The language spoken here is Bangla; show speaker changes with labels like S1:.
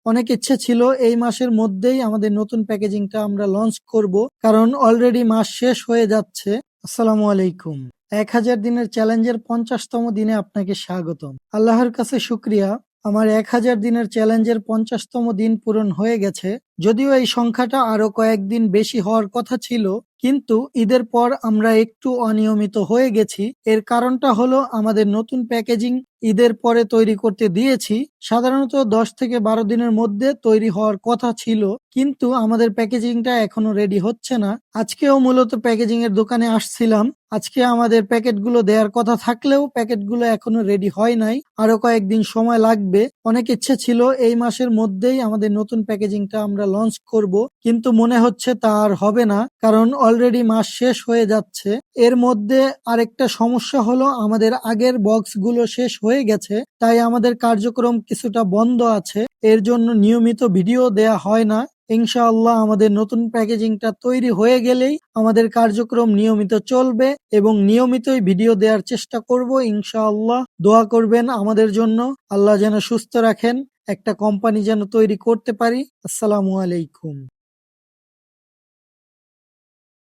S1: অনেক ইচ্ছে ছিল এই মাসের মধ্যেই আমাদের নতুন প্যাকেজিংটা আমরা লঞ্চ করব, কারণ অলরেডি মাস শেষ হয়ে যাচ্ছে। আসসালামু আলাইকুম। 1000 দিনের চ্যালেঞ্জের 50তম দিনে আপনাকে স্বাগতম। আল্লাহর কাছে শুক্রিয়া, আমার 1000 দিনের চ্যালেঞ্জের 50তম দিন পূরণ হয়ে গেছে। যদিও এই সংখ্যাটা আরো কয়েকদিন বেশি হওয়ার কথা ছিল, কিন্তু ঈদের পর আমরা একটু অনিয়মিত হয়ে গেছি। এর কারণটা হলো আমাদের নতুন প্যাকেজিং ঈদের পরে তৈরি করতে দিয়েছি। সাধারণত 10 থেকে 12 দিনের মধ্যে তৈরি হওয়ার কথা ছিল, কিন্তু আমাদের প্যাকেজিংটা এখনো রেডি হচ্ছে না। আজকেও মূলত প্যাকেজিং এর দোকানে আসছিলাম। আজকে আমাদের প্যাকেটগুলো দেওয়ার কথা থাকলেও প্যাকেটগুলো এখনো রেডি হয় নাই, আরো কয়েকদিন সময় লাগবে। অনেক ইচ্ছে ছিল এই মাসের মধ্যেই আমাদের নতুন প্যাকেজিংটা আমরা লঞ্চ করব, কিন্তু মনে হচ্ছে তা আর হবে না, কারণ অলরেডি মাস শেষ হয়ে যাচ্ছে। এর মধ্যে আরেকটা সমস্যা হলো আমাদের আগের বক্সগুলো শেষ হয়ে গেছে, তাই আমাদের কার্যক্রম কিছুটা বন্ধ আছে। এর জন্য নিয়মিত ভিডিও দেয়া হয় না। ইনশাআল্লাহ আমাদের নতুন প্যাকেজিংটা তৈরি হয়ে গেলেই আমাদের কার্যক্রম নিয়মিত চলবে এবং নিয়মিতই ভিডিও দেওয়ার চেষ্টা করব ইনশাআল্লাহ। দোয়া করবেন আমাদের জন্য, আল্লাহ যেন সুস্থ রাখেন, একটা কোম্পানি যেন তৈরি করতে পারি। আসসালামু আলাইকুম।